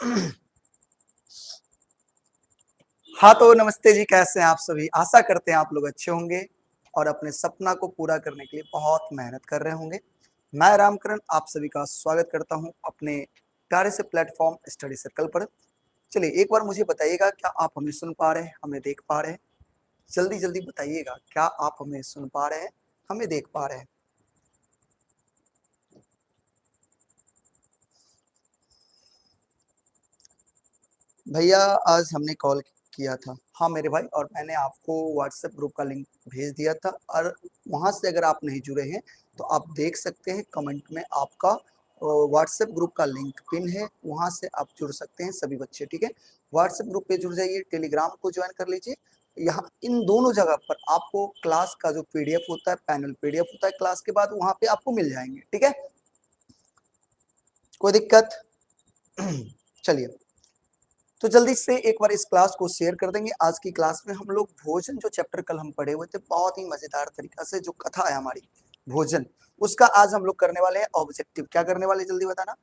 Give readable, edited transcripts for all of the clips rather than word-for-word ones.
हाँ तो नमस्ते जी, कैसे हैं आप सभी। आशा करते हैं आप लोग अच्छे होंगे और अपने सपना को पूरा करने के लिए बहुत मेहनत कर रहे होंगे। मैं रामकरण आप सभी का स्वागत करता हूं अपने प्यारे से प्लेटफॉर्म स्टडी सर्कल पर। चलिए एक बार मुझे बताइएगा, क्या आप हमें सुन पा रहे हैं, हमें देख पा रहे हैं? जल्दी जल्दी बताइएगा, क्या आप हमें सुन पा रहे हैं, हमें देख पा रहे हैं? भैया आज हमने कॉल किया था। हाँ मेरे भाई, और मैंने आपको व्हाट्सएप ग्रुप का लिंक भेज दिया था, और वहां से अगर आप नहीं जुड़े हैं तो आप देख सकते हैं कमेंट में आपका व्हाट्सएप ग्रुप का लिंक पिन है, वहां से आप जुड़ सकते हैं सभी बच्चे। ठीक है, व्हाट्सएप ग्रुप पे जुड़ जाइए, टेलीग्राम को ज्वाइन कर लीजिए। यहाँ इन दोनों जगह पर आपको क्लास का जो पीडीएफ होता है, पैनल पीडीएफ होता है क्लास के बाद, वहां पे आपको मिल जाएंगे। ठीक है, कोई दिक्कत? चलिए, तो जल्दी से एक बार इस क्लास को शेयर कर देंगे। आज की क्लास में हम लोग भोजन, जो चैप्टर कल हम पढ़े हुए थे बहुत ही मजेदार तरीका से, जो कथा है हमारी भोजन, उसका आज हम लोग करने वाले हैं ऑब्जेक्टिव। क्या करने वाले जल्दी बताना।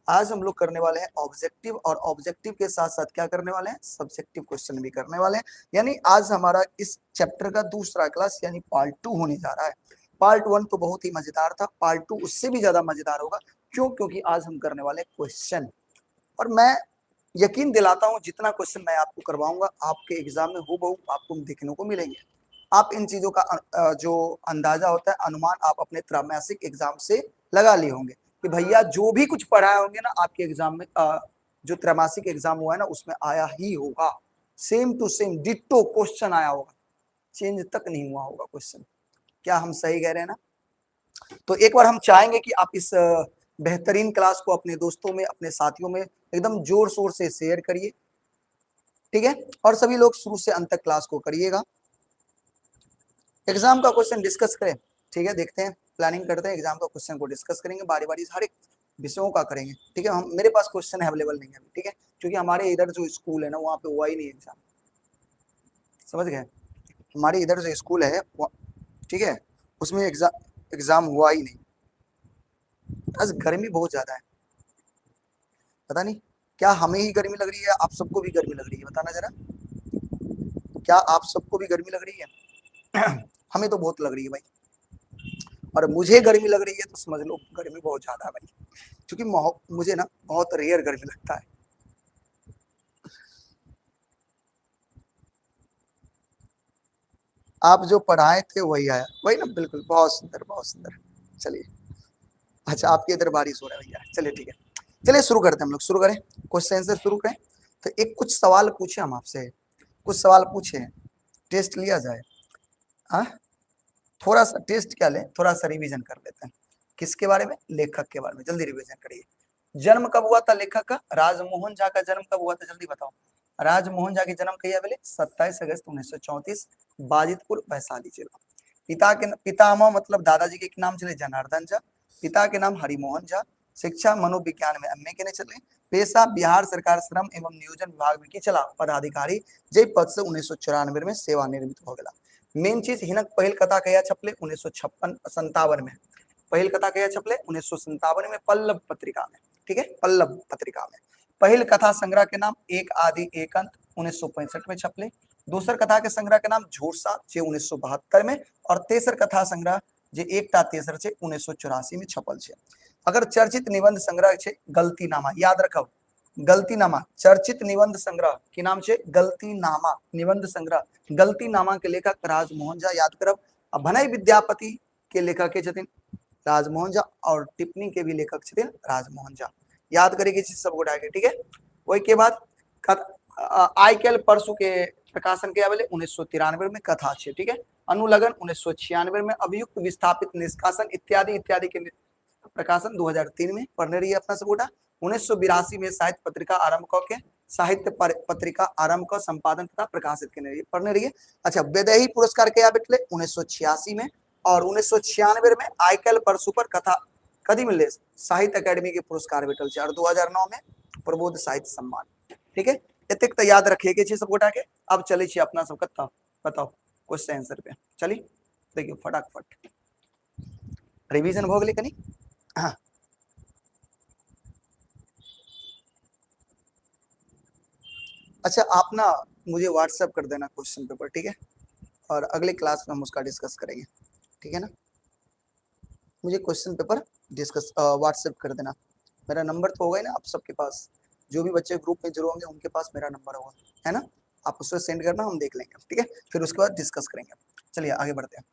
आज हम लोग करने वाले हैं ऑब्जेक्टिव, और ऑब्जेक्टिव के साथ साथ क्या करने वाले हैं, सब्जेक्टिव क्वेश्चन भी करने वाले हैं। यानी आज हमारा इस चैप्टर का दूसरा क्लास यानी पार्ट 2 होने जा रहा है। पार्ट 1 तो बहुत ही मजेदार था, पार्ट 2 उससे भी ज्यादा मजेदार होगा। क्यों? क्योंकि आज हम करने वाले क्वेश्चन, और मैं यकीन दिलाता हूं जितना क्वेश्चन मैं आपको करवाऊंगा आपके एग्जाम में हूबहू आपको देखने को मिलेंगे। आप इन चीजों का जो अंदाजा होता है, अनुमान आप अपने त्रैमासिक एग्जाम से लगा लिए होंगे कि भैया जो भी कुछ पढ़ाए होंगे ना आपके एग्जाम में, जो त्रैमासिक एग्जाम हुआ है ना उसमें आया ही होगा। Same to same ditto question आया होगा, चेंज तक नहीं हुआ होगा क्वेश्चन। क्या हम सही कह रहे हैं ना? तो एक बार हम चाहेंगे कि आप इस बेहतरीन क्लास को अपने दोस्तों में, अपने साथियों में एकदम जोर शोर से शेयर करिए। ठीक है, और सभी लोग शुरू से अंत तक क्लास को करिएगा। एग्जाम का क्वेश्चन डिस्कस करें। ठीक है, देखते हैं, प्लानिंग करते हैं, एग्जाम का क्वेश्चन को डिस्कस करेंगे बारी बारी, हर एक विषयों का करेंगे। ठीक है, हम मेरे पास क्वेश्चन अवेलेबल नहीं है अभी। ठीक है, क्योंकि हमारे इधर जो स्कूल है ना वहाँ पे हुआ ही नहीं एग्जाम, समझ गए? हमारे इधर जो स्कूल है ठीक है, उसमें एग्जाम हुआ ही नहीं। बस गर्मी बहुत ज्यादा है, पता नहीं क्या हमें ही गर्मी लग रही है, आप सबको भी गर्मी लग रही है, बताना जरा। क्या आप सबको भी गर्मी लग रही है? हमें तो बहुत लग रही है भाई, और मुझे गर्मी लग रही है तो समझ लो गर्मी बहुत ज्यादा है भाई। क्योंकि मुझे ना बहुत रेयर गर्मी लगता है। आप जो पढ़ाए थे वही आया, वही ना, बिल्कुल, बहुत सुंदर बहुत सुंदर। चलिए, अच्छा आपके इधर बारिश हो रहा है भैया, चलिए ठीक है। चलिए शुरू करते हैं, हम लोग शुरू करें, क्वेश्चन आंसर शुरू करें। तो एक कुछ सवाल पूछे हम आपसे, कुछ सवाल पूछे, टेस्ट लिया जाए। हाँ, थोड़ा सा टेस्ट क्या लें, थोड़ा सा रिवीजन कर लेते हैं। किसके बारे में? लेखक के बारे में, जल्दी रिवीजन करिए। जन्म कब हुआ था लेखक का? राजमोहन झा का जन्म कब हुआ था, जल्दी बताओ। राजमोहन झा की जन्म कहिए बोले, 27 अगस्त 1934, बाजितपुर वैशाली जिला। पिता के पितामह मतलब दादाजी के नाम चले जनार्दन झा, पिता के नाम हरिमोहन झा। शिक्षा मनोविज्ञान में एमए के ने चले। पेशा बिहार सरकार श्रम एवं नियोजन विभाग में की चला पदाधिकारी, जय पद से 1994 में सेवानिवृत्त हो गया। मेन चीज, हिनक पहिल कथा कया छपले 1956-57 में। पहिल कथा कया छपले 1957 में पल्लव पत्रिका में। ठीक है, पल्लव पत्रिका में। पहिल कथा संग्रह के नाम एक आदि एक अंत 1965 में छपले। दूसर कथा के संग्रह के नाम झूठसा जे 1972 में, और तेसर कथा संग्रह जे एकटा तेसर छे 1984 में छपल छे। अगर चर्चित निबंध संग्रह छे गलतीनामा, याद रखब, गलतीनामा चर्चित निबंध संग्रह की नाम छे गलतीनामा निबंध संग्रह। गलतीनामा के लेखक राजमोहन झा, याद करब। भनई विद्यापति के लेखक के छथिन राजमोहन झा, और टिप्पणी के भी लेखक छथिन राजमोहन झा। याद करे के चीज सब गोटा के। ठीक है, वही के बाद आइ कैल परसू के प्रकाशन के आवेले 1993 में कथा छे। ठीक है, अनुलगन 1996 में, अभियुक्त विस्थापित निष्कासन इत्यादि इत्यादि के प्रकाशन 2003 में पढ़ने रही है अपना सब गोटा। 1982 में साहित्य पत्रिका आरंभ के साहित्य पत्रिका आरंभ का संपादन तथा प्रकाशित करने रही पढ़ने रही है। अच्छा, वेदेही पुरस्कार के बेटले 1986 में, और 1996 में आइकल परसु पर कथा कदी मिले साहित्य अकेडमी के पुरस्कार भेटल छे, और 2009 में प्रबोध साहित्य सम्मान। ठीक है, एतेक तो याद रखिए के सब गोटा के। अब चले छी अपना सब कथा, बताओ क्वेश्चन आंसर पे चली। देखियो फटाफट रिवीजन भ गेलै, कनी हाँ अच्छा आप ना मुझे व्हाट्सएप कर देना क्वेश्चन पेपर, ठीक है, और अगले क्लास में हम उसका डिस्कस करेंगे, ठीक है ना। मुझे क्वेश्चन पेपर डिस्कस व्हाट्सएप कर देना। मेरा नंबर तो होगा ही ना आप सबके पास, जो भी बच्चे ग्रुप में जुड़े होंगे उनके पास मेरा नंबर होगा, है ना। आप उससे सेंड करना, हम देख लेंगे, ठीक है, फिर उसके बाद डिस्कस करेंगे। चलिए आगे बढ़ते हैं।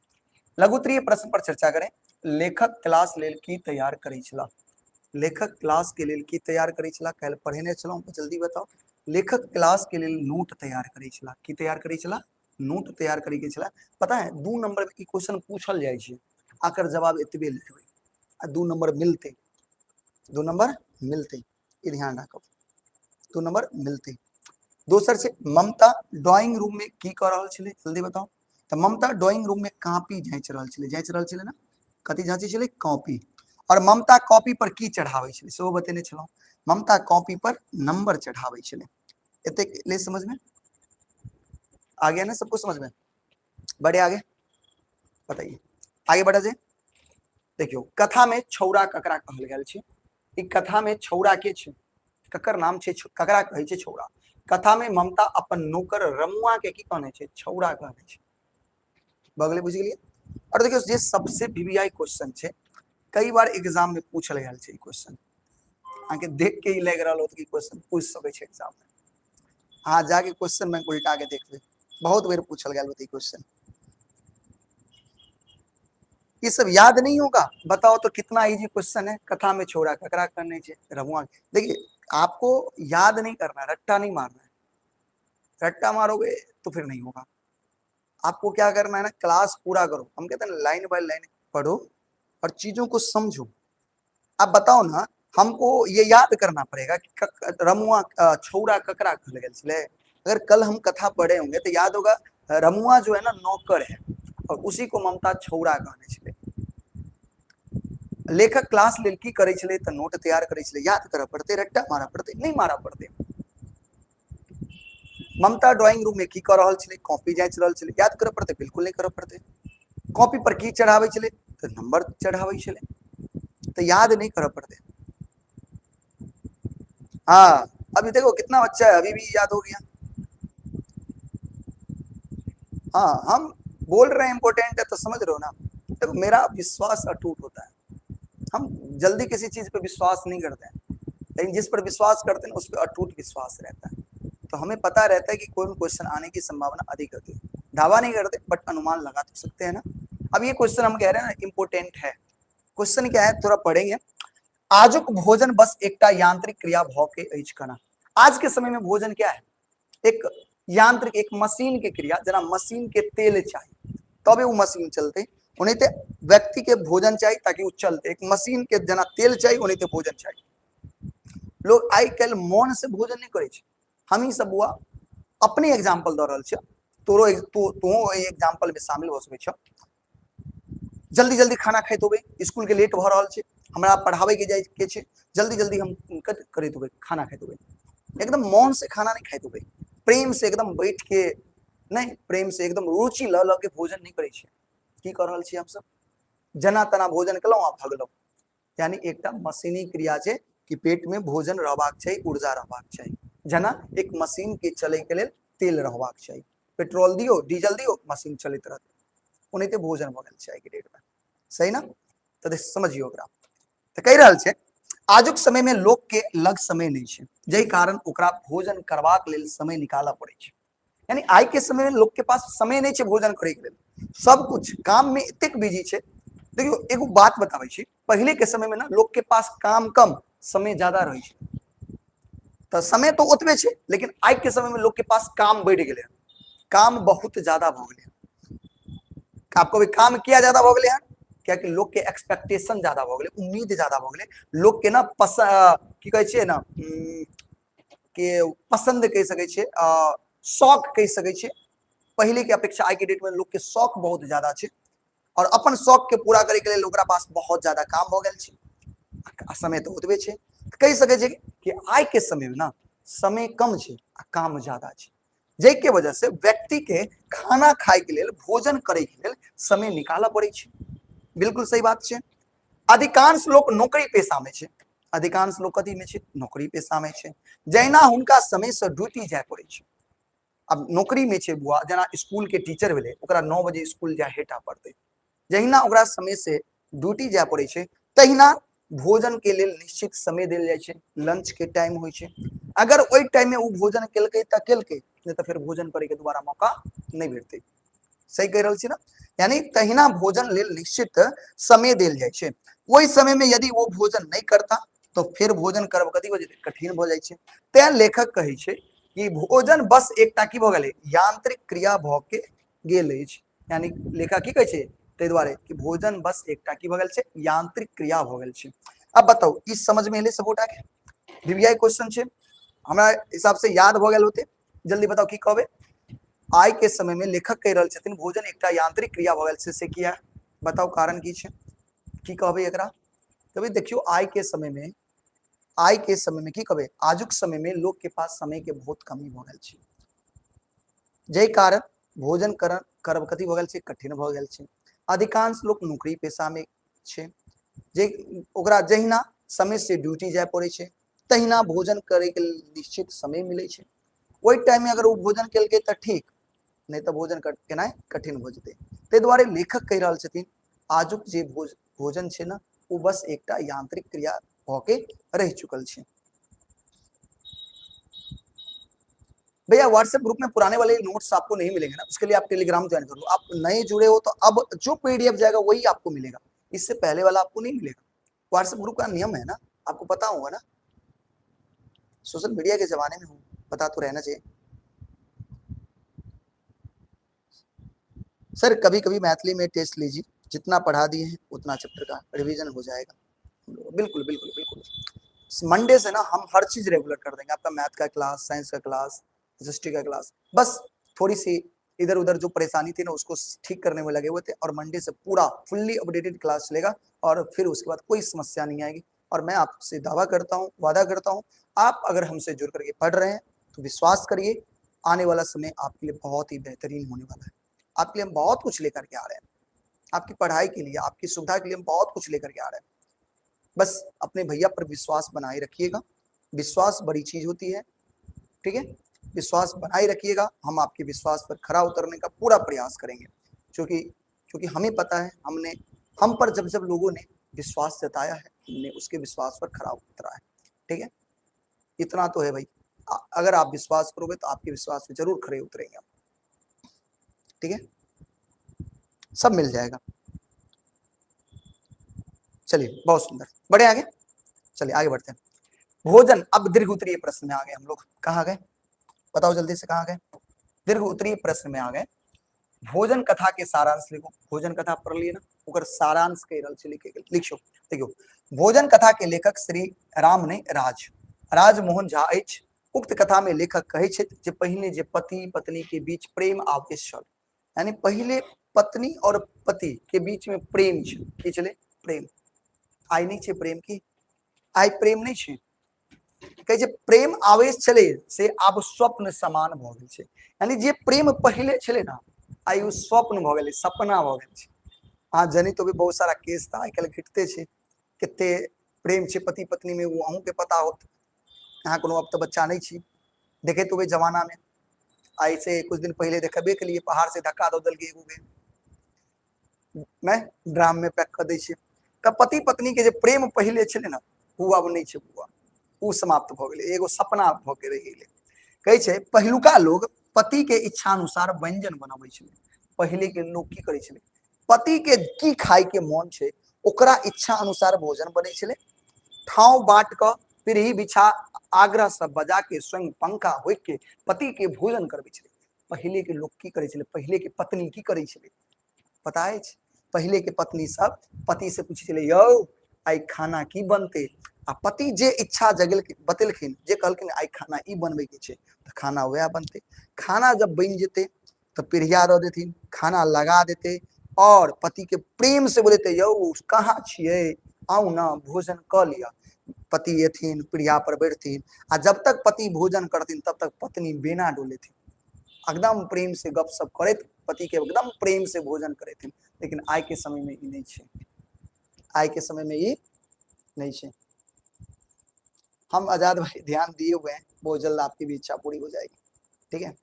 लघुत्तरीय प्रश्न पर चर्चा करें। लेखक क्लास लेल की तैयार करै छला। लेखक क्लास के लेल की तैयार करै छला, काल्हि पढ़ेने छलहुँ, जल्दी बताओ। लेखक क्लास के लेल नोट तैयार करै छला। की तैयार करै छला? नोट तैयार करै के छला। पता है 2 नंबर में ई क्वेश्चन पूछल जाइ छै, आकर जवाब एतबे लिखबै आ 2 नंबर मिलते, 2 नंबर मिलते, ई ध्यान राखब, 2 नंबर मिलते। दोसर छै ममता ड्राइंग रूम में की कर रहल छलै, जल्दी बताओ। तो ममता ड्राइंग रूम में कॉपी जांच रहल छलै ना, कथी जांचै छलै? कॉपी। और ममता कॉपी पर की चढ़ाबै छलै सेहो बतेने छलहुँ। ममता कॉपी पर नंबर चढ़ाबै छलै। एतेक ले समझ में आ गया ना, सबको समझ में? बढ़े आगे, बताइए आगे बढ़ा जाए। देखियो कथा में छौड़ा ककरा कहल गेल छै? ई कथा में छौड़ा के छै? ककर नाम छै? ककरा कहै छै छौड़ा? कथा में ममता अपन नौकर रमुआ के की कहने छै? छौड़ा कहने छै। बगले बुझ गेलिए। और देखियो जे सबसे वीवीआई क्वेश्चन छै, कई बार एग्जाम में पूछल गेल छै ई क्वेश्चन, आके देख के ही लग रहा हो कि क्वेश्चन पूछ सके छै एग्जाम में। हाँ जाके क्वेश्चन में उल्टा के देखबे, बहुत बेर पूछल गेल होते क्वेश्चन। ये सब याद नहीं होगा, बताओ तो कितना इजी क्वेश्चन है। कथा में छोड़ा ककरा करने छे? रमुआ। देखिए आपको याद नहीं करना, रट्टा नहीं मारना है, रट्टा मारोगे तो फिर नहीं होगा। आपको क्या करना है ना, क्लास पूरा करो। हम कहते हैं लाइन बाय लाइन पढ़ो और चीजों को समझो। आप बताओ ना, हमको ये याद करना पड़ेगा कि रमुआ छौड़ा ककरा कहल गेल छले। अगर कल हम कथा पढ़े होंगे तो याद होगा रमुआ जो है ना नौकर है, और उसी को ममता छौड़ा कहने छले। लेखक क्लास लेल की करे छले? तो नोट तैयार करे छले। याद करऽ पड़ते, रट्टा मारा पड़ते, नहीं मारा पड़ते। ममता ड्राइंग रूम में की कर रहल छले? कॉपी जांच रहल छले। याद करऽ पड़ते? बिल्कुल नहीं करऽ पड़ते। कॉपी पर की चढ़ावे छले? तो नंबर चढ़ावे छले, तो याद नहीं करऽ पड़ते। हाँ अभी देखो कितना अच्छा है, अभी भी याद हो गया। हाँ हम बोल रहे हैं इंपॉर्टेंट है तो समझ रहे हो ना। देखो मेरा विश्वास अटूट होता है, हम जल्दी किसी चीज पे विश्वास नहीं करते हैं, लेकिन जिस पर विश्वास करते हैं उस पर अटूट विश्वास रहता है। तो हमें पता रहता है कि कोई क्वेश्चन आने की संभावना अधिक होती है। दावा नहीं करते बट अनुमान लगा तो सकते हैं ना। अब ये क्वेश्चन हम कह रहे हैं ना इंपोर्टेंट है। क्वेश्चन क्या है थोड़ा पढ़ेंगे। आजुक भोजन बस एकटा यांत्रिक क्रिया भ के अछि कना। आज के समय में भोजन क्या है? एक यांत्रिक, एक मशीन के क्रिया। जना मशीन के तेल चाहिए तबे वो मशीन चलते, ओनाहिते व्यक्ति के भोजन चाहिए ताकि वो चलते। एक मशीन के जना तेल चाहिए ओनाहिते भोजन चाहिए। लोग आई कल मौन से भोजन नहीं करे। हम ही सब हुआ अपने एग्जाम्पल दे रहल छै, तोरो तो एग्जाम्पल में शामिल हो सके छ। जल्दी जल्दी खाना खाइत होबे, स्कूल के लेट भ रहल छै, हमरा पढ़ावे के जाय के छै, जल्दी जल्दी हम करैत होबे, खाना खाइत होबे। एकदम मौन से खाना नहीं खाइत होबे, प्रेम से एकदम बैठ के नहीं, प्रेम से एकदम रुचि ल ल के भोजन नहीं करे छै। की कर रहल छी हम सब? जना तना भोजन केलहुं आ भगलहुं। यानी एकटा मशीनी क्रिया छै कि पेट में भोजन रहबाक चाहिए, ऊर्जा रहबाक चाहिए। जना एक मशीन के चले के लेल तेल रहबाक चाहिए, पेट्रोल दियो डीजल दियो मशीन चलैत रहत, ओनाहिते भोजन भ गेल छै आइ के डेट में। सही ना? तो समझियो ओकरा। तो कह रहल छै आजुक समय में लोग के लग समय नहीं छै, जहि कारण ओकरा भोजन करबाक लेल समय निकालऽ पड़े छै। यानी आई के समय में लोग के पास समय नहीं छै भोजन करे के लेल, सब कुछ काम में एतेक बिजी छै। देखियो एगो बात बताबै छी, पहले के समय में ना लोग के पास काम कम समय ज्यादा रहे छै। तो समय तो ओतबे छै, लेकिन आई के समय में लोग के पास काम बढ़ गए, काम बहुत ज्यादा भ गए। आपको भी काम किया ज्यादा भ गए हैं, क्या कि लोग के एक्सपेक्टेशन ज्यादा भ गए, उम्मीद ज्यादा भ गए। लोग के ना की कहै छै ना के पसंद कह सकै छै, शौक कह सकै छै। पहले के अपेक्षा आई के डेट में लोग के शौक बहुत ज्यादा छै, और अपन शौक के पूरा करे के लिए ओकरा पास बहुत ज्यादा काम भ गेल छै। समय तो ओतबे छै, कह सकै छै कि आई के समय में ना समय कम छै आ काम ज्यादा छै, जै के वजह से व्यक्ति के खाना खाए के लेल, भोजन करे के लेल समय निकालऽ पड़े छै। बिल्कुल सही बात छै। अधिकांश लोग नौकरी पेशा में छै, अधिकांश लोग कथी में छे, नौकरी पेशा में छे। जहिना हुनका समय से ड्यूटी जाय पड़े छे। अब नौकरी में छे बुआ, जना स्कूल के टीचर भेले, ओकरा 9 बजे स्कूल जाय हेटा पड़ते। जहिना ओकरा समय से ड्यूटी जाय पड़े छे, तहिना भोजन के लेल निश्चित समय देल जाय छे, लंच के टाइम होय छे। अगर ओई टाइम में उ भोजन केलकै त केलकै, नहीं तो फिर भोजन करे के दोबारा मौका नहीं भेटते। सही कह रहल छी ना? यानी तहिना भोजन लेल निश्चित समय देल जाय छे। ओई समय में यदि वो भोजन नहीं करता तो फिर भोजन करब कथी हो जेतै, कठिन भ जाय छे। तें लेखक कहै छे कि भोजन बस एकटा की भ गेलै, यांत्रिक क्रिया भ के गेल अछि। यानी लेखक की कहै छे तै दुआरे कि भोजन बस एकटा की भ गेल छे, यांत्रिक क्रिया भ गेल छे। अब बताओ ई समझ में एले सबोटा के? वीवीआई क्वेश्चन छे, हमरा हिसाब से याद भ गेल होते। जल्दी बताओ की कहबे? आइ के समय में लेखक कह रहल छथिन भोजन एकटा यांत्रिक क्रिया भ गेल छे, से किया? बताओ कारण की छे, की कहबे एकरा? तभी देखियो आइ के समय में की कहबे, आजुक समय में लोग के पास समय के बहुत कमी भ गेल छे। जय कारण भोजन करब कथी भ गेल छे, कठिन भ गेल छे। अधिकांश लोग नौकरी पेशा में छे, जे ओकरा जहिना समय से ड्यूटी जाय पड़े छे, तहिना भोजन करे के निश्चित समय मिले छे। ओई टाइम में अगर वो भोजन केलकै त ठीक, नहीं तो भोजन केनाय कठिन भ जेतै। तै दुआरे लेखक कह रहल छथिन आजुक जे भोजन छे ना, वो बस एकटा यांत्रिक क्रिया भ के रह चुकल छे। भैया व्हाट्सएप ग्रुप में पुराने वाले नोट्स आपको नहीं मिलेंगे ना, उसके लिए आप टेलीग्राम ज्वाइन कर लो। आप नए जुड़े हो तो अब जो पीडीएफ जाएगा वही आपको मिलेगा, इससे पहले वाला आपको नहीं मिलेगा। व्हाट्सएप ग्रुप का नियम है ना, आपको पता होगा ना, सोशल मीडिया के जमाने में हूँ, पता तो रहना चाहिए। सर कभी कभी मैथिली में टेस्ट लीजिए, जितना पढ़ा दिए हैं उतना चैप्टर का रिवीजन हो जाएगा। बिल्कुल बिल्कुल बिल्कुल, मंडे से ना हम हर चीज रेगुलर कर देंगे। आपका मैथ का क्लास, साइंस का क्लास, हिस्ट्री का क्लास, बस थोड़ी सी इधर उधर जो परेशानी थी ना उसको ठीक करने में लगे हुए थे, और मंडे से पूरा फुल्ली अपडेटेड क्लास चलेगा, और फिर उसके बाद कोई समस्या नहीं आएगी। और मैं आपसे दावा करता हूँ, वादा करता हूँ, आप अगर हमसे जुड़ करके पढ़ रहे हैं तो विश्वास करिए आने वाला समय आपके लिए बहुत ही बेहतरीन होने वाला है। आपके लिए हम बहुत कुछ लेकर के आ रहे हैं, आपकी पढ़ाई के लिए, आपकी सुविधा के लिए हम बहुत कुछ लेकर के आ रहे हैं। बस अपने भैया पर विश्वास बनाए रखिएगा, विश्वास बड़ी चीज होती है, ठीक है? विश्वास बनाए रखिएगा, हम आपके विश्वास पर खरा उतरने का पूरा प्रयास करेंगे, क्योंकि हमें पता है हम पर जब जब लोगों ने विश्वास जताया है, हमने उसके विश्वास पर खरा उतरा है, ठीक है? इतना तो है भाई, अगर आप विश्वास करोगे तो आपके विश्वास पे जरूर खरे उतरेंगे, ठीक है? सब मिल जाएगा। चलिए बहुत सुंदर, बढ़े आगे, चलिए आगे बढ़ते हैं। भोजन, अब दीर्घ उत्तरीय प्रश्न में आ गए हम लोग। कहाँ गए बताओ जल्दी से, कहाँ गए? दीर्घ उत्तरीय प्रश्न में आ गए। भोजन कथा के सारांश लिखो। भोजन कथा पढ़ लिए ना, ओकर सारांश के रल से लिखो। देखियो, भोजन कथा के लेखक श्री राम ने राजमोहन झा अछि। उक्त कथा में लेखक कहै छथि जे पहिने जे पति पत्नी के बीच प्रेम आवेश छल, यानी पहले पत्नी और पति के बीच में प्रेम छल, की छलै? प्रेम। आइ नहीं छे प्रेम की, आइ प्रेम नहीं छे, कहै छै प्रेम आवेश छलै से आब स्वप्न समान भ गेल छै। यानी जे प्रेम पहले छलै ना, आइ उ स्वप्न भ गेलै, सपना भ गेल छै। अहाँ जनित होबै बहुत सारा केस तऽ आइ काल्हि घटिते छै, कते प्रेम छै पति पत्नी में, वो अहूँ के पता होत। अहाँ कोनो अब तो बच्चा नहीं छी, देखैत होबै जमाना में। आई से कुछ दिन पहले देखबे के लिए पहाड़ से धक्का दऽ देलकै एगो के, मैं ड्राम में पैक कर दै छियै। तऽ पति पत्नी के जे प्रेम पहले छलै ना, उ अब नहीं छै बुआ, उ समाप्त भ गेलै, एगो सपना भ के रहि गेलै। कहै छै पहिलुका लोग पति के इच्छा अनुसार व्यंजन बनाबै छलै। पहले के लोग की करै छलै, पति के की खाय के मन छै ओकरा इच्छा अनुसार भोजन बनै छलै। ठाव बाट क पीढ़ी बिछा आग्रह से बजा के स्वयं पंखा होइक के पति के भोजन करबै छलै। पहले के लोग की करै छलै, पहले के पत्नी की करै छलै पता अछि? पहले के पत्नी सब पति से पूछे छलै, यौ आइ खाना की बनते? आ पति जे इच्छा बतेलखिन, जे कहलखिन आइ खाना ई बनबे के छै, तो खाना वह बनते। खाना जब बन जेते तो पीढ़िया रह देथिन, खाना लगा देते, और पति के प्रेम से बोलते, यौ कहाँ छिए, आउ ना भोजन क लिया। पति एथिन, पीढ़िया पर बैठथिन, आ जब तक पति भोजन करथिन तब तक पत्नी बेना डोलेथिन, एकदम प्रेम से गपशप करैत पति के एकदम प्रेम से भोजन करेथिन। लेकिन आइ के समय में ई नहीं छै, आइ के समय में ई नहीं छै। हम आजाद भाई ध्यान दिए हुए हैं, बहुत जल्द आपकी भी इच्छा पूरी हो जाएगी, ठीक है,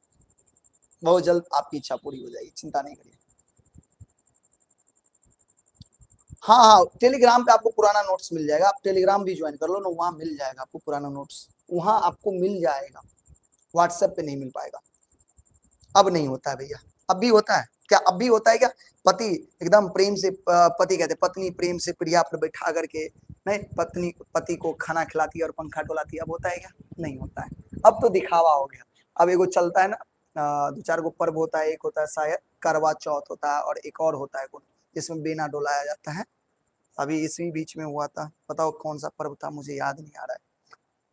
बहुत जल्द आपकी इच्छा पूरी हो जाएगी, चिंता नहीं करिए। हाँ हाँ, टेलीग्राम पे आपको पुराना नोट्स मिल जाएगा, आप टेलीग्राम भी ज्वाइन कर लो ना, वहां मिल जाएगा आपको पुराना नोट्स, वहां आपको मिल जाएगा, व्हाट्सएप पे नहीं मिल पाएगा। अब नहीं होता है भैया, अब भी होता है क्या, अब भी होता है क्या, पति एकदम प्रेम से पति कहते पत्नी प्रेम से प्रिया पर बैठा करके, नहीं पत्नी पति को खाना खिलाती है और पंखा डुलाती है, अब होता है क्या, नहीं होता है, अब तो दिखावा हो गया। अब एगो चलता है ना, दो चार गो पर्व होता है, एक होता है शायद करवा चौथ होता है, और एक और होता है कौन, जिसमें बेना डुलाया जाता है, अभी इसी बीच में हुआ था, बताओ कौन सा पर्व था, मुझे याद नहीं आ रहा है,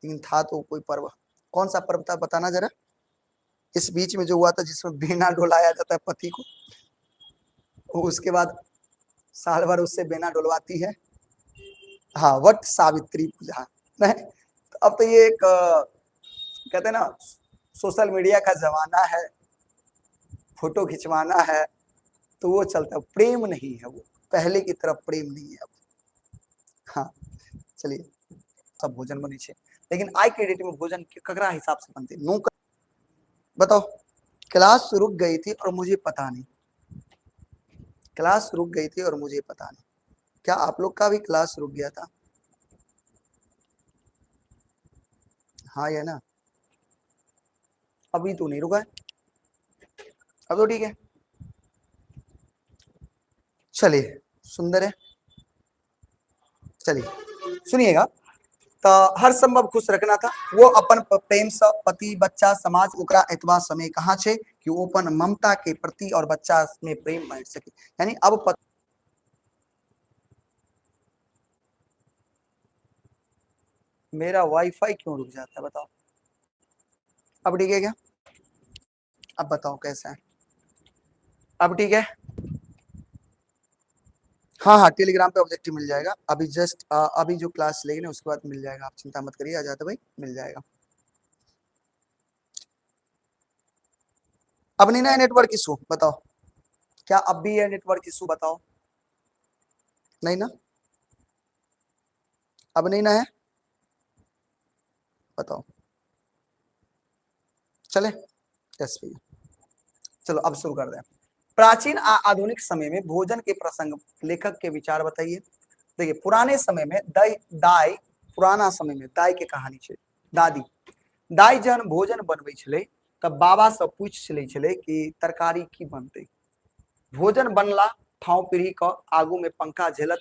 लेकिन था तो कोई पर्व, कौन सा पर्व था बताना जरा, इस बीच में जो हुआ था जिसमें बेना डुलाया जाता है पति को, उसके बाद साल भर उससे बेना डुलवाती है, हाँ वट सावित्री पूजा, नहीं तो अब तो ये एक कहते हैं ना, सोशल मीडिया का जमाना है, फोटो खिंचवाना है, तो वो चलता है, प्रेम नहीं है वो, पहले की तरफ प्रेम नहीं है अब। हाँ चलिए, सब भोजन बने छे, लेकिन आज के डेट में भोजन ककरा हिसाब से बनते नो, बताओ, क्लास रुक गई थी और मुझे पता नहीं, क्लास रुक गई थी और मुझे पता नहीं, क्या आप लोग का भी क्लास रुक गया था, हाँ या ना, अभी तो नहीं रुका है, अब तो ठीक है, चलिए सुंदर है, चलिए सुनिएगा, तो हर संभव खुश रखना था, वो अपन प्रेम से पति बच्चा समाज ओकरा एतबा समय कहाँ छे कि वो अपन ममता के प्रति और बच्चा में प्रेम बांट सके, यानी अब मेरा वाईफाई क्यों रुक जाता है बताओ, अब ठीक है क्या, अब बताओ कैसा है, अब ठीक है, हाँ हाँ टेलीग्राम पे ऑब्जेक्टिव मिल जाएगा, अभी जस्ट अभी जो क्लास लेगी ना उसके बाद मिल जाएगा, आप चिंता मत करिए, आ जाता भाई मिल जाएगा। अब नहीं ना है नेटवर्क इशू, बताओ, क्या अब भी है नेटवर्क इशू, बताओ, नहीं ना, अब नहीं ना है, बताओ, चले, यस भैया, चलो अब शुरू कर दें। प्राचीन आधुनिक समय में भोजन के प्रसंग, लेखक के विचार बताइए। देखिए पुराने समय में दाई दाई, पुराना समय में दाई के कहानी छे, दादी दाई जहन भोजन बनबै छलै तब बाबा से पूछ छलै छलै कि तरकारी की बनते, भोजन बनला, ठाव पीढ़ी के आगू में पंखा झेलत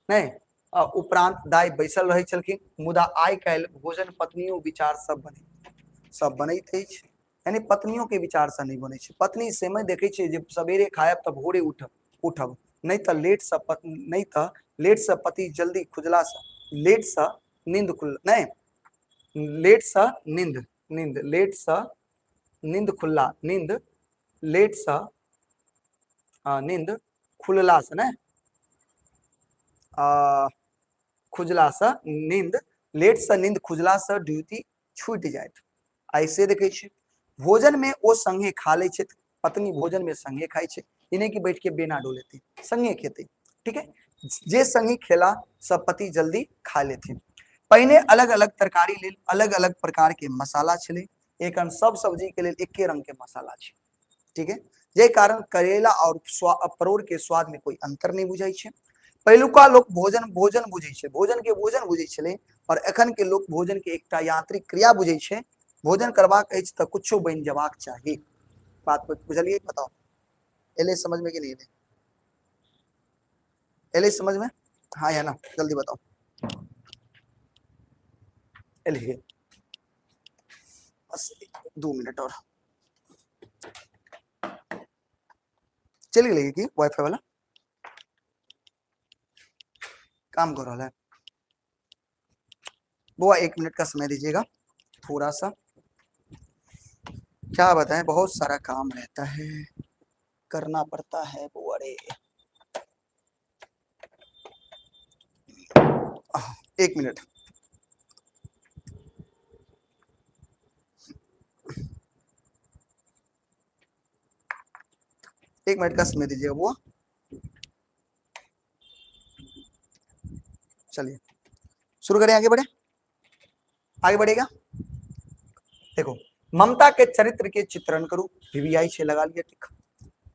नहीं, उपरांत दाई बैसल रहे छलखिन, मुदा आइ काल्हि भोजन पत्नियों विचार सब बनैत अछि, यानी पत्नियों के विचार से नहीं बने, पत्नी समय देखे जे सवेरे खायब तब भोरे उठब, नहीं तो लेट से नहीं तो लेट से पति जल्दी खुजला से लेट से नींद खुल नहीं, लेट से नींद नींद लेट से नींद खुल्ला नींद लेट से नींद खुलला से ने खुजला से नींद लेट से नींद खुजला से ड्यूटी छूट जाए, ऐसे देखे भोजन में वो संगे खा ले, पत्नी भोजन में संगे खाई छे, इन्हें की बैठ के बेना डोलेती संगे खेते, ठीक है, जे संगी खेला सब पति जल्दी खा लेते, पहले अलग अलग तरकारी लेल अलग अलग प्रकार के मसाला छले, एखन सब सब्जी के लेल एके रंग के मसाला छे, ठीक है, जे कारण करेला और परोड़ के स्वाद में कोई अंतर नहीं बुझाई छे, पहिलुका लोग भोजन भोजन बुझे छे, भोजन के भोजन बुझे छले, और एखन के लोग भोजन के एकटा यांत्रिक क्रिया बुझे छे, भोजन करबाक अछि त कुछो बन जबाक चाहिए, बात बुझलिए, बताओ एले समझ में कि नहीं एले समझ में, हाँ या ना, जल्दी बताओ, एले बस 2 मिनट और चलिए लगी कि वाईफाई वाला काम कर रहा है, बुआ 1 मिनट का समय दीजिएगा, थोड़ा सा क्या बताएं, बहुत सारा काम रहता है, करना पड़ता है बुआ रे, 1 मिनट, एक मिनट का समय दीजिएगा बुआ, चलिए शुरू करें, आगे बढ़े, आगे बढ़ेगा। देखो, ममता के चरित्र के चित्रण करूं, पीवीआई से लगा लिया टिक,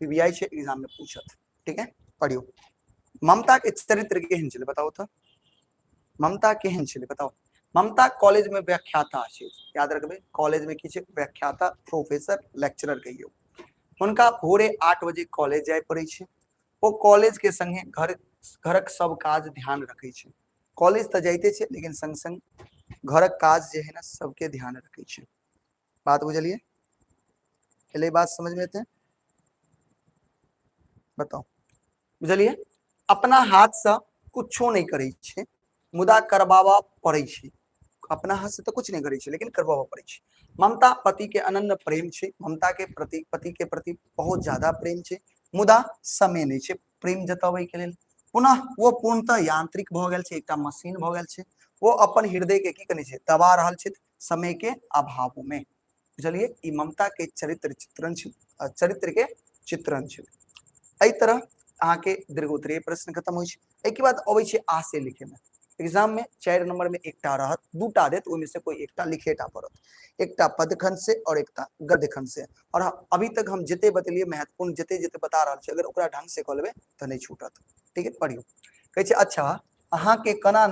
पीवीआई से एग्जाम में पूछा था, ठीक है, पढ़ियो। ममता के चरित्र के हिंचले बताओ तो, ममता के हिंचले बताओ। ममता कॉलेज में व्याख्याता छे, याद रखबे, कॉलेज में की छे व्याख्याता, प्रोफेसर, लेक्चरर कहियो। हुनका भोरे 8 बजे कॉलेज जाय पड़े छे। वो कॉलेज के संगे घरक सब काज ध्यान रखे छे। कॉलेज तो जाइते छे लेकिन संग संग घरक काज जे है ना सबके ध्यान रखे छे। बात बुझलिए, पहले बात समझ में आते, बताओ बुझलिए। अपना हाथ से कुछो नहीं करे छे, मुदा करबावा पड़े छे। अपना हाथ से तो कुछ नहीं करे छे लेकिन करबावा पड़े छे। ममता पति के अनन्य प्रेम छे, ममता के प्रति, पति के प्रति बहुत ज्यादा प्रेम छे, मुदा समय नहीं छे प्रेम जतावे के लेल। पुनः वो पूर्णतः यांत्रिक भ गेल छे, एकटा मशीन भ गेल छे। वो अपन हृदय के की करे छे, दबा रहल छे समय के अभाव में। बुझलिए, ई ममता के चरित्र चित्रण छे, चरित्र के चित्रण छे। एहि तरह अहाँ के दीर्घोत्तरीय प्रश्न खत्म होइ छे। एहि के बाद अबै छे आ से लिखे में। एग्जाम में 4 नंबर में एकटा रहत, दूटा देत, ओहि में से कोई एकटा लिखेटा पड़त, एकटा पदखंड से और एकटा गद्यखंड से। और अभी तक हम जते बतेलिए महत्वपूर्ण जते जते बता रहल छी, अगर ओकरा ढंग से क लेबे त नहीं छूटत, ठीक है, पढ़ियो। कहै छे अच्छा, अहाँ के कना,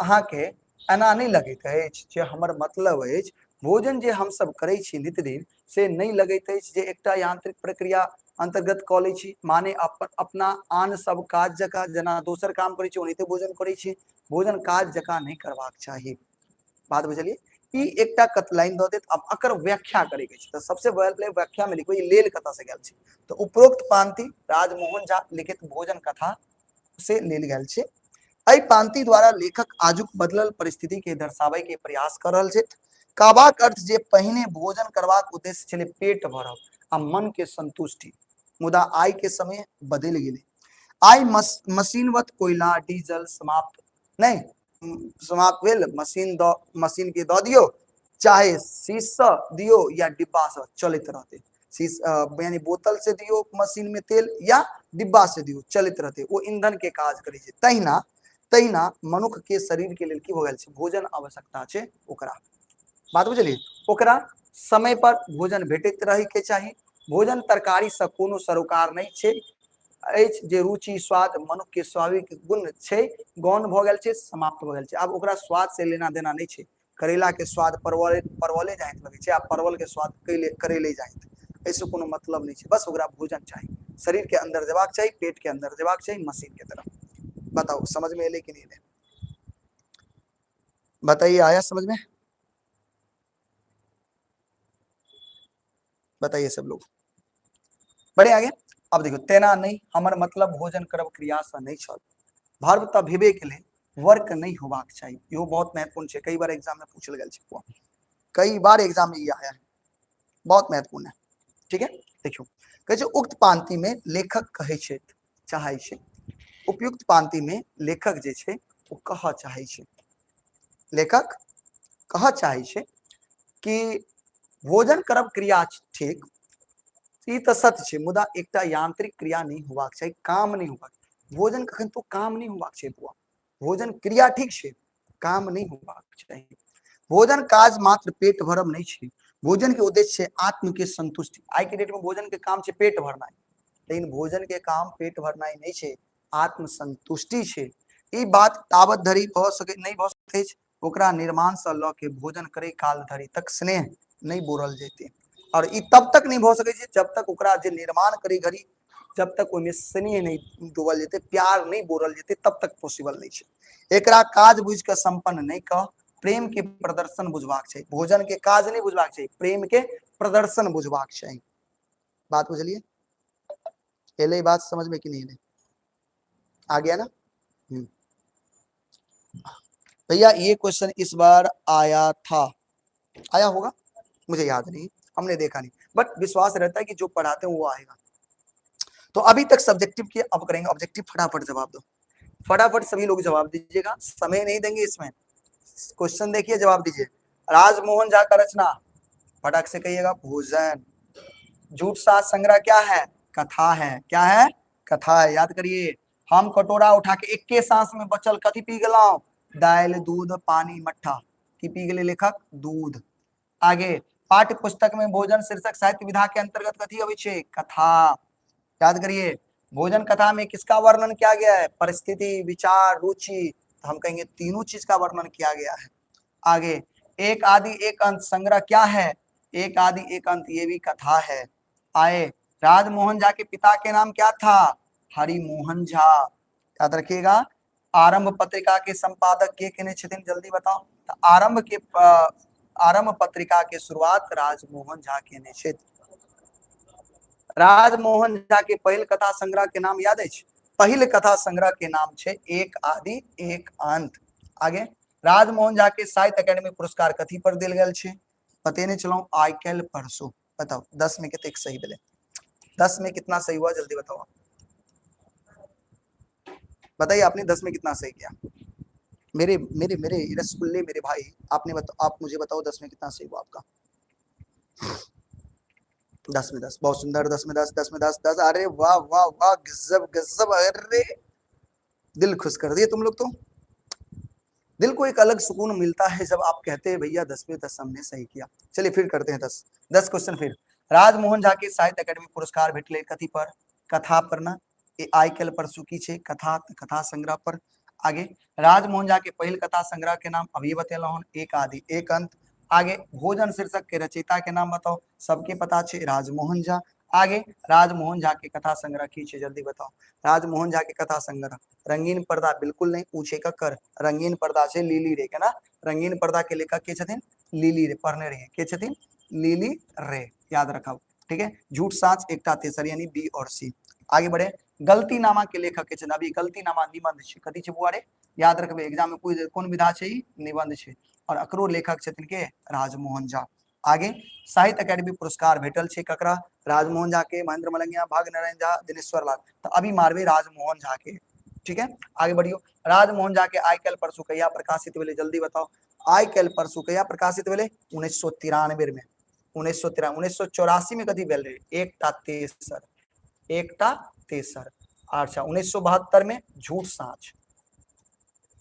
अहाँ के एना नहीं लगैत अछि जे हमर मतलब अछि भोजन जे हम सब करै छी नित्य दिन से नहीं लगैत अछि जे एकटा यांत्रिक प्रक्रिया अंतर्गत क लै छी, माने अपना आन सब काज जकाँ जेना दोसर काम करै छी ओनाहिते भोजन करै छी, भोजन काज जकाँ नहीं करबाक चाही। बात बुझलिए। ई एकटा कतलाइन द देत, अब अकर व्याख्या करे के छै त सबसे पहले व्याख्या में लिखो ई लेल कतऽ से गेल छै। तो उपरोक्त पांति राजमोहन झा लिखित भोजन कथा से लेल गेल छै। एहि पांति द्वारा लेखक आजुक बदलल परिस्थिति के दर्शाबै के प्रयास कर रहल छै। कहबाक अर्थ जे पहिने भोजन करबाक उद्देश्य छलै पेट भरब आ मन के संतुष्टि, मुदा आइ के समय बदल गेलै। आइ मशीनवत कोयला डीजल समाप्त नहीं समाप्त भेल, मशीन के दऽ दियो, चाहे शीशा दियो या डिब्बा से चलते रहते, यानी बोतल से दियो मशीन में तेल या डिब्बा से दियो चलते रहते, वो ईंधन के काज करे छै। तहिना तहिना मनुष्य के शरीर के लेल की भ गेल छै, भोजन आवश्यकता छै ओकरा। बात बुझलिए, ओकरा समय पर भोजन भेटैत रहे के चाही। भोजन तरकारी से कोनो सरोकार नहीं छै अछि, जे रुचि स्वाद मनुष्य के स्वाभाविक गुण छै गौण भ गेल छै, समाप्त भ गेल छै। आब ओकरा स्वाद से लेना देना नहीं छै। करेला के स्वाद परवले जाइत लगे छै, आ परवल के स्वाद करेले जाइत, ऐसे कोनो मतलब नहीं छै। बस ओकरा भोजन चाहिए, शरीर के अंदर जेबाक चाहिए, पेट के अंदर जेबाक चाहिए, मशीन के तरफ। बताओ समझ में एले कि नहीं एले, बताइए, आया समझ में, बताइए सब लोग, बढ़े आगे। अब देखो, तेना नहीं हमर मतलब भोजन करब क्रिया से नहीं छल, भर्व त भेबे केले, वर्क नहीं होबाक चाहिए। इहो बहुत महत्वपूर्ण है, कई बार एग्जाम में पूछल गेल छै, कई बार एग्जाम में ये आया है, बहुत महत्वपूर्ण है, ठीक है। देखियो, कहै छै उक्त पांति में लेखक कहै छै चाहै छै, उपयुक्त पांति में लेखक जे छै वो कह चाहै छै, लेखक कह चाहै छै कि भोजन करब क्रिया ठीक, ई तऽ सत्य छै, मुदा एकटा यांत्रिक क्रिया नहीं होबाक चाही, काम नहीं होबाक। भोजन कखन तो काम नहीं होबाक छै बुआ, भोजन क्रिया ठीक छै, काम नहीं होबाक चाही। भोजन काज मात्र पेट भरब नहीं छै, भोजन के उद्देश्य छै आत्म के संतुष्टि। आई के डेट में भोजन के काम छै पेट भरनाई, लेकिन भोजन के काम पेट भरनाई नहीं छै, आत्म संतुष्टि छै। ई बात तावत धरि भ सके नहीं भ सकै छै, ओकरा निर्माण से ल के भोजन करे काल धरि तक स्नेह नहीं बोरल जेते। और ई तब तक नहीं भ सकै छै जब तक ओकरा जे निर्माण करे घड़ी जब तक ओहिमे स्नेह नहीं डूबल जेते, प्यार नहीं बोरल जेते, तब तक पॉसिबल नहीं छै। एकरा काज बुझ के संपन्न नहीं कह, प्रेम के प्रदर्शन बुझबाक चाहिए। भोजन के काज नहीं बुझबाक चाहिए, प्रेम के प्रदर्शन बुझबाक चाहिए। बात बुझलिए, एले बात समझ में कि नहीं एले, आ गया ना। भैया ये क्वेश्चन इस बार आया था, आया होगा, मुझे याद नहीं, हमने देखा नहीं, बट विश्वास रहता है कि जो पढ़ाते हैं वो आएगा। तो अभी तक सब्जेक्टिव की, अब करेंगे ऑब्जेक्टिव। फटाफट जवाब दो, फटाफट सभी लोग जवाब दीजिएगा, समय नहीं देंगे इसमें। क्वेश्चन देखिए, जवाब दीजिए। राजमोहन झा का रचना, फटाक से कहिएगा, भोजन। झूठ सात संग्रह क्या है, कथा है, क्या है, कथा है, याद करिए। हम कटोरा उठा के एके सांस में बचल कथी पी गलौ, दाल दूध पानी मट्ठा, पी के लिए लेखक दूध। आगे पाठ्य पुस्तक में भोजन शीर्षक साहित्य विधा के अंतर्गत कथी अबै छै? कथा। याद करिए भोजन कथा में किसका वर्णन किया गया है? परिस्थिति, विचार, रुचि। तो हम कहेंगे तीनों चीज का वर्णन किया गया है। आगे एक आदि एक अंत संग्रह क्या है? एक आदि एक अंत ये भी कथा है। आए राजमोहन झा के पिता के नाम क्या था? हरिमोहन झा। याद रखिएगा। आरंभ पत्रिका के संपादक के केने छथिन? जल्दी बताओ। तो आरंभ पत्रिका के शुरुआत राजमोहन झा केने छथि। राजमोहन झा के पहिल कथा संग्रह के नाम याद अछि? पहिल कथा संग्रह के नाम छै एक आदि एक अंत। आगे राजमोहन झा के साहित्य अकेडमी पुरस्कार कथी पर देल गेल छै? बतेने चलो आइ काल्हि परसों। बताओ 10 में कितने सही भेले? 10 में कितना सही हुआ जल्दी बताओ। बताइए आपने 10 में कितना सही किया? मेरे मेरे मेरे रसगुल्ले मेरे भाई, आपने बताओ, आप मुझे बताओ 10 में कितना सही हुआ आपका? 10 में 10, बहुत सुंदर। 10 में 10, 10 में 10, 10। अरे वाह वाह वाह, गजब गजब। अरे दिल खुश कर दिए तुम लोग तो। दिल को एक अलग सुकून मिलता है जब आप कहते हैं भैया 10 में 10 हमने सही किया। चलिए फिर करते हैं 10 क्वेश्चन फिर। राजमोहन झा के साहित्य अकेडमी पुरस्कार भेटले कथी पर? कथा पर ना। ए आइ काल्हि परसू की छै? कथा। कथा संग्रह पर। आगे राजमोहन झा के पहिल कथा संग्रह के नाम अभी बतेलहुं, एक आदि एक अंत। आगे भोजन शीर्षक के रचयिता के नाम बताओ, सबके पता छै राजमोहन झा। आगे राजमोहन झा के कथा संग्रह की छै? जल्दी बताओ। राजमोहन झा के कथा संग्रह रंगीन पर्दा बिल्कुल नहीं, पूछे ककर रंगीन पर्दा से लीली रे के ना। रंगीन पर्दा के लेखक के छथिन? लीली रे। पढ़ने रहिए के छथिन? लीली रे, याद रखब। ठीक है। झूठ साँच एकटा तेसर यानी बी और सी। आगे बढ़े गलतीनामा के लेखक के छथिन? अभी गलतीनामा निबंध छै, कथी छै बुआ रे? याद रखबे एग्जाम में कोन विधा छै? निबंध छै। और एकरो लेखक छथिन के? राजमोहन झा। आगे साहित्य अकेडमी पुरस्कार भेटल छै ककरा? राजमोहन झा के, महेंद्र मलंगिया, भाग नारायण झा, दिनेश्वर लाल। तो अभी मारबे राजमोहन झा के। ठीक है। आगे बढ़ियो। राजमोहन झा के आइ काल्हि परसू कहिया प्रकाशित भेले? जल्दी बताओ। आइ काल्हि परसू कहिया प्रकाशित भेले? 1993 में। 1984 में कथी भेल रहे? एकटा तेसर। एकटा तेसर। अच्छा 1972 में झूठ साँच।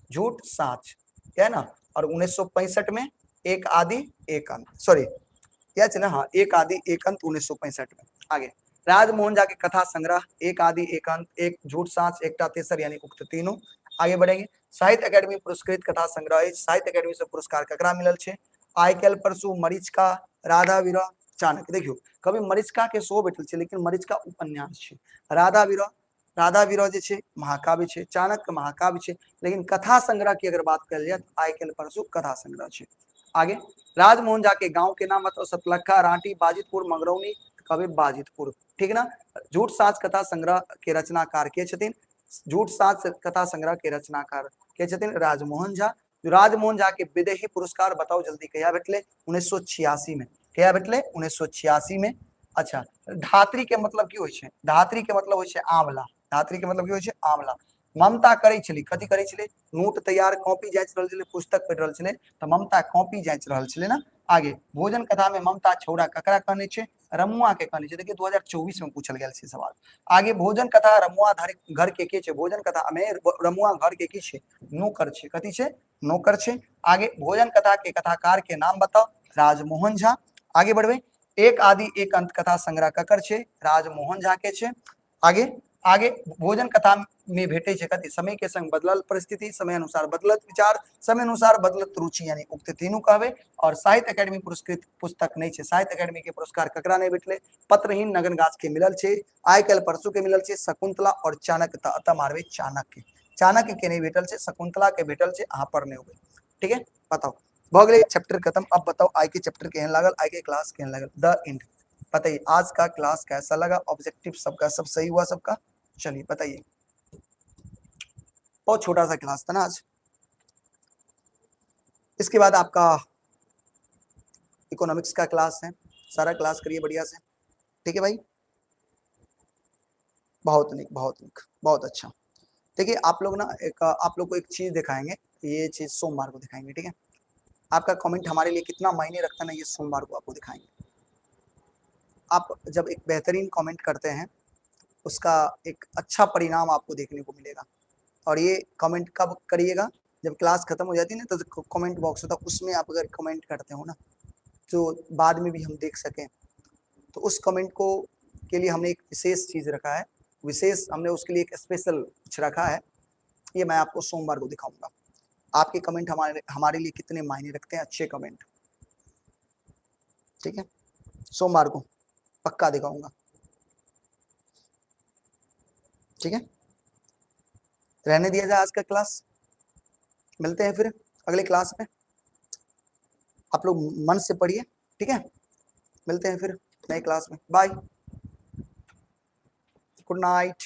झूठ साँच है ना। और 1965 में एक आदि एक अंत। सॉरी क्या चला, हाँ एक आदि एक अंत 1965 में। आगे राजमोहन झा के कथा संग्रह एक आदि एक अंत, एक झूठ साँच, एकटा तेसर यानी उक्त तीनों। आगे बढ़ेंगे। साहित्य अकेडमी पुरस्कृत कथा संग्रह। साहित्य अकेडमी से पुरस्कार ककरा मिलल छै? आइ काल्हि परसू मरीचिका, राधा विरह, चाणक्य। देखियो कभी मरीचिका के शो बैठल छै, लेकिन मरीचिका उपन्यास छै। राधा विरह जे छै महाकाव्य छै, चाणक्य महाकाव्य छै। लेकिन कथा संग्रह की अगर बात कल जाए तो आइ काल्हि परसू कथा संग्रह छै। आगे राजमोहन झा के गांव के नाम बताओ। सतलखा, रांटी, बाजितपुर, मंगरौनी। कभी बाजितपुर। ठीक ना। झूठ साँच कथा संग्रह के रचनाकार के छथिन? झूठ साँच कथा संग्रह के रचनाकार के छथिन? राजमोहन झा। राजमोहन झा के विदेही पुरस्कार बताओ जल्दी कहिया भेटले? 1986 में। कहिया भेटले? 1986 में। अच्छा धात्री के मतलब की होइ छै? धात्री के मतलब होइ छै आंवला। धात्री के मतलब की होइ छै? आंवला। ममता करै छली, कथी करै छलै? नोट तैयार, कॉपी जांच रहल छलै, पुस्तक पढ़ि रहल छलै, तो ममता कॉपी जांच रहल छलै ना। आगे भोजन कथा में ममता छौड़ा ककरा कहने छै? रमुआ के कहने छै। देखिए 2024 में पूछल गेल छै सवाल। आगे भोजन कथा रमुआ घर के छै? भोजन कथा में रमुआ घर के की छै? नौकर छै। कथी छै? नौकर छै। आगे भोजन कथा के कथाकार के नाम बताओ? राजमोहन झा। आगे बढ़बे। एक आदि एक अंत कथा संग्रह ककर छै? राजमोहन झा के छै। आगे आगे भोजन कथा में भेटे छै कथी? समय के संग बदलल परिस्थिति, समय अनुसार बदलत विचार, समय अनुसार बदलत रुचि यानी उक्त तीनों कहबे। और साहित्य अकेडमी पुरस्कृत पुस्तक नहीं छै। साहित्य अकेडमी के पुरस्कार ककरा नहीं भेटले? पत्रहीन नगन गाछ के मिलल छै। आइ काल्हि परसू के मिलल छै शकुंतला और चाणक्य। अतः मारबे चाणक्य। चाणक्य के नहीं भेटल छै, शकुंतला के भेटल छै। अहाँ पर नहीं होबे। ठीक है। बताओ भ गेलै चैप्टर खत्म। अब बताओ आई के चैप्टर केहन लागल, आई के क्लास केहन लागल? The end. बताइए आज का क्लास कैसा लगा? ऑब्जेक्टिव सबका सब सही हुआ सबका? चलिए बताइए। बहुत छोटा सा क्लास था ना आज। इसके बाद आपका इकोनॉमिक्स का क्लास है, सारा क्लास करिए बढ़िया से। ठीक है भाई, बहुत निक बहुत निक, बहुत अच्छा। देखिए आप लोग ना एक आप लोग को एक चीज दिखाएंगे, ये चीज सोमवार को दिखाएंगे। ठीक है। आपका कमेंट हमारे लिए कितना मायने रखता है ना, ये सोमवार को आपको दिखाएंगे। आप जब एक बेहतरीन कमेंट करते हैं उसका एक अच्छा परिणाम आपको देखने को मिलेगा। और ये कमेंट कब करिएगा? जब क्लास खत्म हो जाती है ना तो कमेंट बॉक्स होता है, उसमें आप अगर कमेंट करते हो ना तो बाद में भी हम देख सकें, तो उस कमेंट को के लिए हमने एक विशेष चीज रखा है, विशेष हमने उसके लिए एक स्पेशल कुछ रखा है, ये मैं आपको सोमवार को दिखाऊंगा। आपके कमेंट हमारे हमारे लिए कितने मायने रखते हैं, अच्छे कमेंट, ठीक है, सोमवार को पक्का दिखाऊंगा, ठीक है। रहने दिया जाए आज का क्लास, मिलते हैं फिर अगले क्लास में, आप लोग मन से पढ़िए, ठीक है, मिलते हैं फिर नए क्लास में, बाय, गुड नाइट।